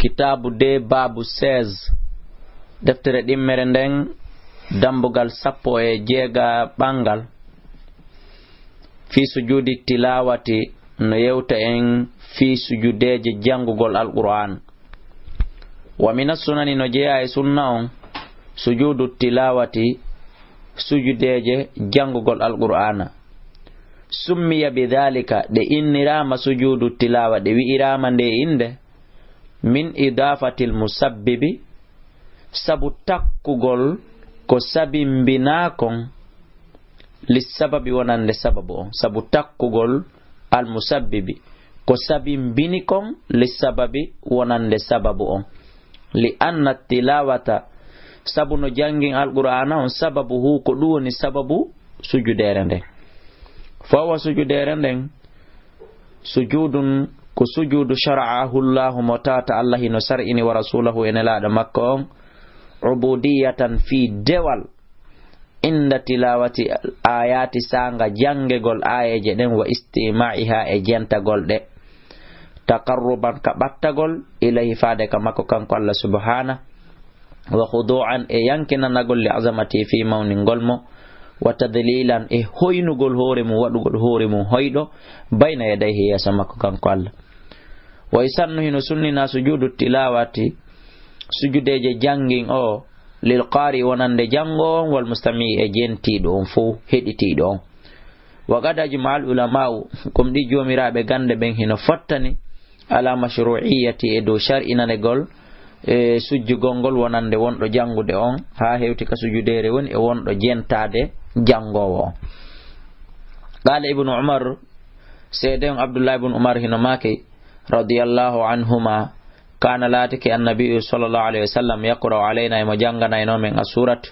kitabu de babu 16 deftere dimmere nden dambugal 17 bangal fi sujudi tilawati no yewta en fi sujudeje jangugol alquran wa min as-sunani no jeya e sunna on sujudu tilawati sujudeje jangugol alqur'ana summiya bidhalika de innirama sujudu tilawa de wi'irama nde inde min idafatil musabbibi sabu takkugol ko sabimbinakon lissababi wonande sababu on sabu takkugol al musabbibi ko sabimbinikon lissababi wonande sababu on li anna tilawata sabu no jangin alqur'ana on sababu hu ko duwoni sababu sujudere nden fawa sujudere nden sujudun ko sujudu shar'ahu Allahu mutata Allah no sar'ini wa rasulahu en laada makko on ubudiyatan fi dewal inda tilawati ayati sanga jangegol ayaje den wa istima'iha e jentagol de taqarruban ka battagol ilahi faade ka makko kanko Allah subhanahu wa khudu'an e yankinanagol li azamati fi mawningol mo wa tadlilan e hoynugol hoore mum wadugol hoore mum hoydo bayna yadayhi yasa makko kanko Allah wa isannu hino sunnina sujudu tilawati sujudeje jangin o lil qari wonande jango wal mustami e jentido on fu heditido on wa gadaji mal ulama'u kum di jomirabe gande ben hino fottani ala mashru'iyyati e do shar'inane gol e sujjugol wonande wondo jangude on ha hewti ka sujudere woni e wondo jentade jangowo qala ibnu umar sayyidun abdullah ibn umar hino make radiyallahu anhuma kana latiki annabi sallallahu alaihi wasallam yaqra alaina mo jangana ino men asurat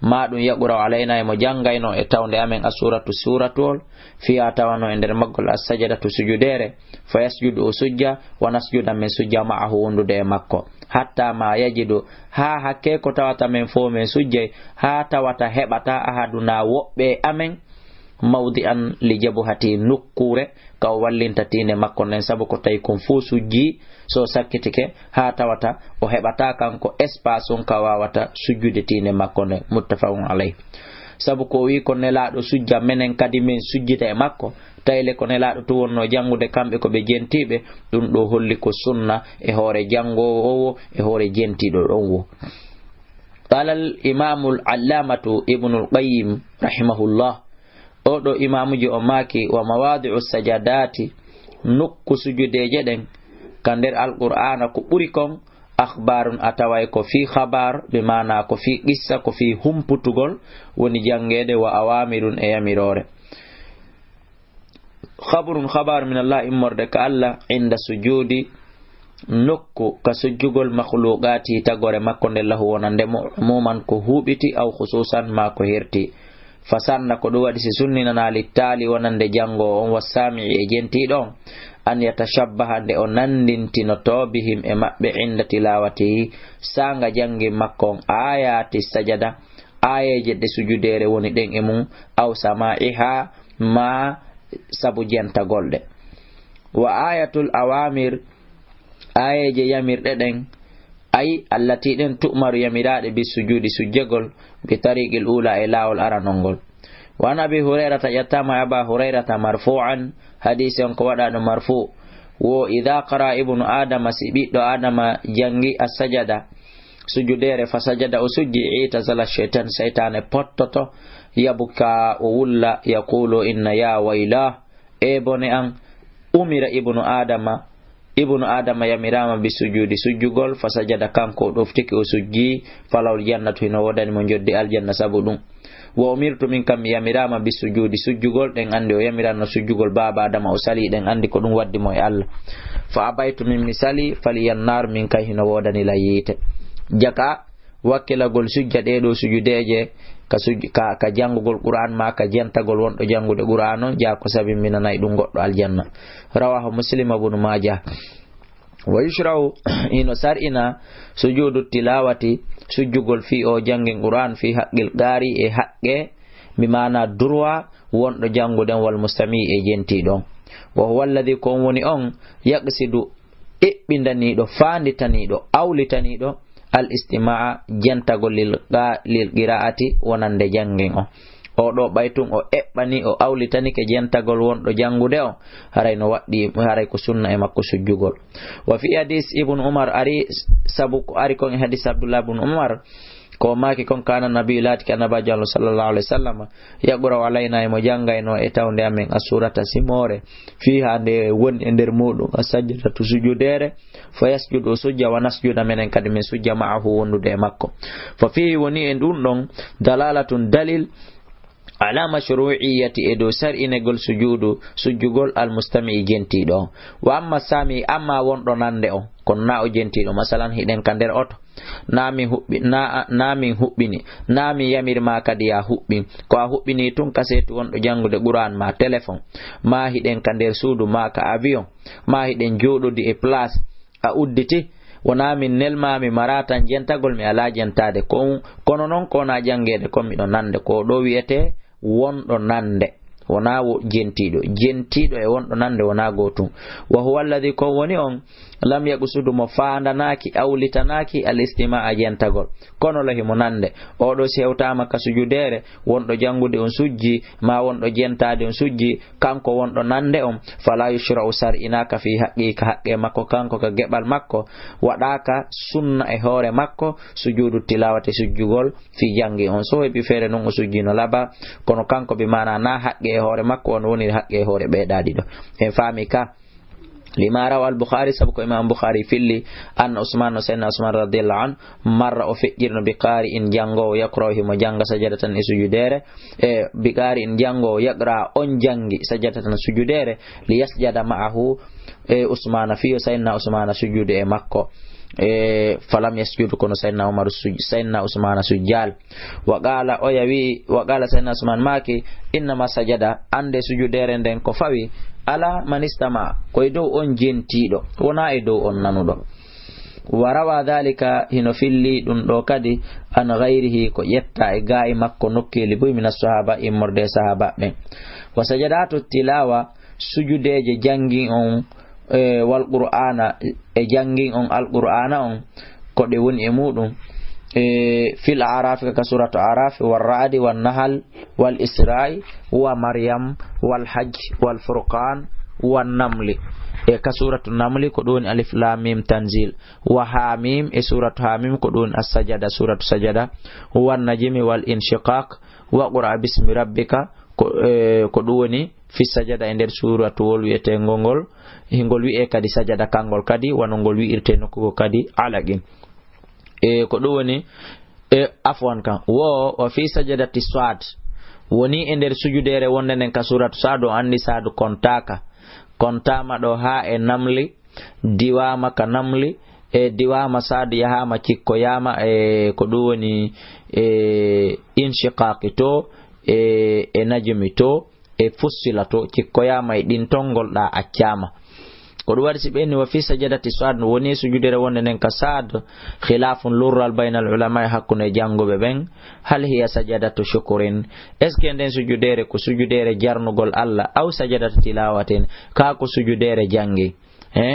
ma dum yaqra alaina mo jangaino e tawde amen asuratu suratul fi atawano e der maggol as-sajdatu sujudere fa yasjudu sujja wa nasjuda men sujja ma'ahu wondude makko hatta ma yajidu ha hakke ko tawata men fo men sujje ha tawata hebata ahaduna wobbe amen mawdi'an li jabuhati nukkure ka wallinta tine makko nen sabu ko tay kon fu sujji so sakkitike ha tawata o hebata kanko espace on ka wawata sujjude tine makko nen muttafaqun alayh sabu ko wi ko nelado sujja menen kadi men sujjita e makko tayle ko nelado to wonno jangude kambe ko be jentibe dum do holli ko sunna e hoore jangowo e hoore jentido don wo qala al imam al allamatu ibn al qayyim rahimahullah odo imamuji o maki wa mawadi'u sajadati nukku sujudeje den kander alqur'ana ko buri kon akhbarun ataway ko fi khabar bi mana ko fi qissa ko fi humputugol woni jangede wa awamirun e yamirore khabarun khabar min Allah immorde ka Allah inda sujudi nukku ka sujugol makhluqati tagore makko nde lahu wonande muman ko hubiti aw khususan ma ko herti fasanna ko do wadi si sunnina na littali wonande jango on wasami e jenti don an yatashabbaha de on nandintino to bihim e mabbe inda tilawati sanga jangi makkon ayati sajada ayaje de sujudere woni den e mum aw sama'iha ma sabu jenta golde wa ayatul awamir ayaje yamirde den ay allati den tu'maru yamirade bi sujudi sujjegol bi tariqil ula ila al aranongol wa nabi hurairah yatama aba hurairah marfu'an hadith on ko wada no marfu wo idha qara ibnu adama sibiddo adama jangi as-sajada sujudere fa sajada o sujji itazala shaytan saytane pottoto yabuka o wulla yaqulu inna ya wayla e bone an umira ibnu adama yamirama bi sujudi sujjugol fa sajada kanko doftiki o sujji falawul jannatu hino wodani mo joddi aljanna sabu dum wa umirtu min kam yamirama bi sujudi sujjugol den andi o yamirana sujjugol baba adama o sali den andi ko dum waddi mo e Allah fa abaytu min misali falyannar min kay hino wodani la yite jaka wakkilagol sujjade do sujudeje ka jangugol qur'an ma ka jentagol wondo jangude qur'an on ja ko sabi minanay dum goddo aljanna rawahu muslim ibn majah wa yushra'u ino sar'ina sujudu tilawati sujjugol fi o jangin qur'an fi haqqil qari e haqqe mi mana durwa wondo janguden wal mustami e jenti don wa huwa alladhi kun woni on yaqsidu eɓɓindaniɗo fanditaniɗo awlitaniɗo al istimaa jentagol lil qira'ati wonande jangin o ɗo ɓaytun o eɓɓani o awlitanike jentagol wonɗo jangude o haray no waɗɗi haray ko sunna e makko sujjugol. wa fi hadis ibn umar ari sabu ko ari kon e hadis abdullah ibn umar ko maki kon kana nabi lati ka nabajo Allah sallallahu alaihi wasallam yaqra alaina e mo jangayno e tawde amen asurata simore fi hande won e der mudum asajjata to sujudere fa yasjudu sujja wa nasjuda menen kadi min sujja ma'ahu wondude e makko fa fi woni en dun don dalalatun dalil ala mashru'iyyati edo sar'inegol sujjugol almustami jentiɗo wa amma sami amma wonɗo nande o kono na o jentiɗo masalan hiɗen ka nder oto namin huɓɓini namin yamirma kadi ya huɓɓin ko a huɓɓini tun kasetu wonɗo jangude Qur'an ma téléphone ma hiɗen ka nder suudu ma ka avion ma hiɗen joɗodi e place a udditi wona min nelmami maratan jentagol mi ala jentade kono noon kona jangede kon miɗo nande ko ɗo wiyete wonɗo nande wona jentiɗo e wonɗo nande wona gotum wa huwa alladhi ko woni on lam yaqsudu mo fandanaki awlitanaki al istimaa jentagol kono lahimo nande oɗo sewtama ka sujudere wonɗo jangude on sujji ma wonɗo jentade on sujji kanko wonɗo nande on fala yushra'u sar'inaka fi haqqika haqqe makko kanko ka gebal makko waɗaka sunna e hoore makko sujudu tilawati sujjugol fi jangi on so heɓi feere non o sujjino laba kono kanko bi mana na haqqe e hoore makko on woni haqqe e hoore ɓeeɗaɗi ɗo en faami ka lima rawa al-Bukhari sabu ko imam Bukhari filli an Usman sayyidina Usman radhiyallahu an marra o fejjirno bi qari in jango yakro himo janga sajadatan e sujudere e bi qari in jango yaqra on jangi sajadatan sujudere li yasjada ma'ahu Usman fi sayyidina Usman sujude e makko falam yasjudu kono sayyidina Usman sujjal wa qala o yawi wa qala sayyidina Usman maki inna ma sajada ande sujudere nden ko fawi ala manistama koye dow on jentiɗo wona e dow on nanuɗo wa rawa dhalika hino filli ɗum ɗo kadi an gayrihi ko ƴetta e ga e makko nokkeli boy min as-sahaba immorde sahaba ɓen wa sajadatu tilawa sujudeje jangin on wal qur'ana e jangin on al qur'ana on ko ɗe woni e muɗum fil araf ka suratu araf wal ra'd wal nahl wal isra'i wa maryam wal hajj wal furqan wan naml e ka suratu naml ko don alif lam mim tanzil wa hamim e suratu hamim ko don as-sajada suratu sajada wan najmi wal inshiqaq wa qura bismi rabbika ko doni fi sajada e der suratu wol wi'ete ngol hingol wi'e kadi sajada kangol kadi wanongol wi'irte nokko kadi alaqin ko ɗum woni afwan kan wo fi sajadati swad woni e nder sujudere wonde nden ka suratu sad o andi sadu kontama ɗo ha e namli diwama ka namli e diwama sadu yahama cikkoyama e ko ɗum woni inshiqaqi to e najmi to e fussila to cikkoyama e ɗin tongol ɗa accama ko ɗum waɗi si ɓenni wa fi sajadati sad woni sujudere wonde nden ka sad khilafun lurral bayna al ulama hakkunde jangoɓe ɓen hal hiya sajadatu shukrin est ce que nden sujudere ko sujudere jarnugol Allah aw sajadatu tilawatin ka ko sujudere jangi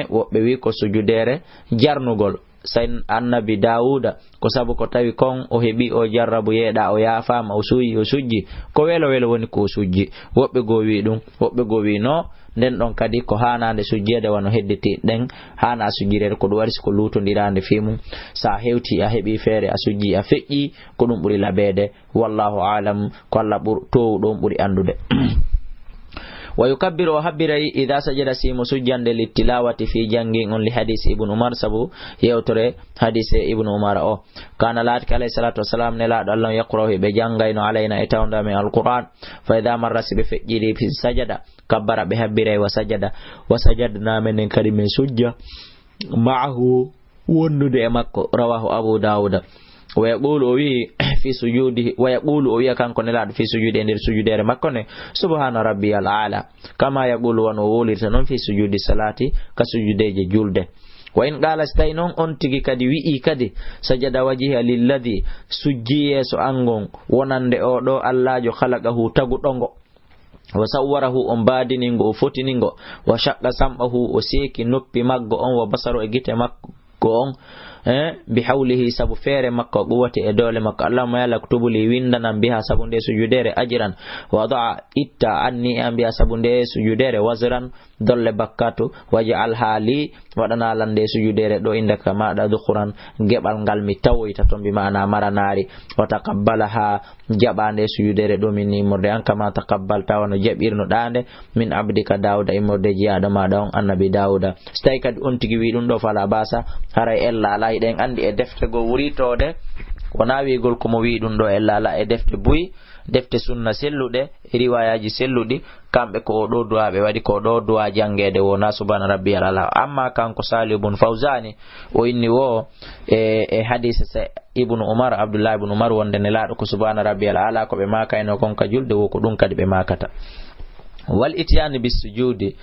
woɓɓe wi ko sujudere jarnugol sayin annabi Dawuda ko sabu ko tawi kon o heɓi o jarrabu yeeɗa o yaafama o suyi o sujji ko welo woni ko sujji woɓɓe go wi ɗum woɓɓe go wi no nden ɗon kadi ko hanande sujjede wano hedditi ɗen hana a sujjirede ko ɗum waɗi siko lutodirande fimum sa hewti a heɓi feere a sujji a feƴƴi ko ɗum ɓuri labede wallahu alam ko Allah towu ɗon ɓuri andude wa yukabbiru o habbiray idha sajada simo sujjande littilawati fi jangin on li hadis ibn Umar sabu yewtore hadis ibn Umar o kana laati alayhi salatu wassalam ne laɗo Allah yaqrahu ɓe jangayno alayna e tawda min alquran fa idha marra siɓe feƴƴiri fi sajada kabbara ɓe habbiray wa sajadna menen kadi min sujja ma'ahu wondude e makko rawahu Abu Dawud wa yaqulu o wi fi sujudi wa yaqulu o wi kanko ne laɗo fi sujudi e nder sujudere makko ne subhana rabbiyal ala kama yaqulu wano wolirta noon fi sujudi salati ka sujudeje julde wa in qala stay noon on tigi kadi wi'i kadi sajada wajhiha lilladhi sujji yeso angon wonande o ɗo Allahjo khalaqahu tagu ɗongo wa sawwarahu on baadiningo o fotiningo wa shaqqa sam'ahu o seeki noppi maggo on wa basaru e gite makko on bi hawlihi sabu feere makko quwwati e dole makko allahumma yalla kutubu li windanam biha sabu nde sujudere ajran wa da'a itta anni an biha sabu nde sujudere wazran dolle bakkatu waj'al hali wadana lande sujudere do inda kama da dhukhran gebal ngal mi tawoyta ton bi maana maranari wa taqabbalaha jabande sujudere do min imorde an kama taqabbalta wa jabirno dande min abdika dauda imorde jiada ma don annabi dauda stay kad on tigi wi dum do fala basa haray ella lay den andi e defte go wuritode ko nawigol ko mo wi dum do ella la e defte buy defte sunna sellude riwayaji selludi kambe ko do duwabe wadi ko do duwa jangede wona subhana rabbiyal ala amma kanko Salih ibn Fawzani o inni wo e hadith sa ibn Umar Abdullah ibn Umar wonde ne laado ko subhana rabbiyal ala ko be makayno kon ka julde wo ko dum kadi be makata wal ityan bis sujudi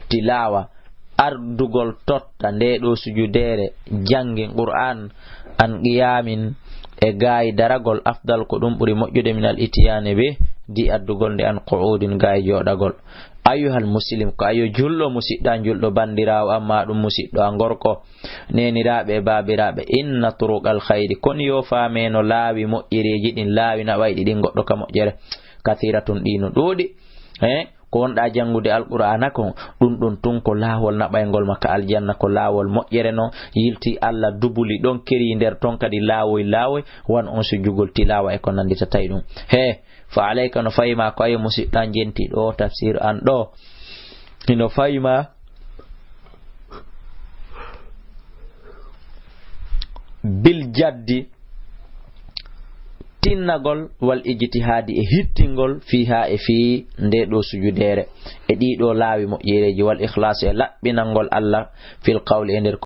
tilawa ardugol totta nde do sujudere jangin Qur'an an qiyamin e gaay daragol afdal ko dum buri mojjude min al itiyane be di addugol nde an qu'udin gaay jodagol ayyuhal muslim ko ayo jullo musidda juldo bandirawo amma dum musiddo angorko nenirabe babirabe inna turuqal khairi kon yo faameno laawi mojjireji din laawi na waydi din goddo ka mojjere kathiratun dinu dudi ko wonda jangude alqur'ana ko dum tun ko laawol nabaygol makka aljanna ko laawol mojjere no yilti alla dubuli don keri der ton kadi laawoy wan on sujugol tilawa e ko nandita tay dum fa alayka no fayma ko ay musiddan jenti do tafsir an do ino fayma bil jaddi tinnagol wal ijtihadi e hittingol fiha e fi nde do sujudere e di do laawi mo yereji wal ikhlas e labbinangol Allah fil qawli e nder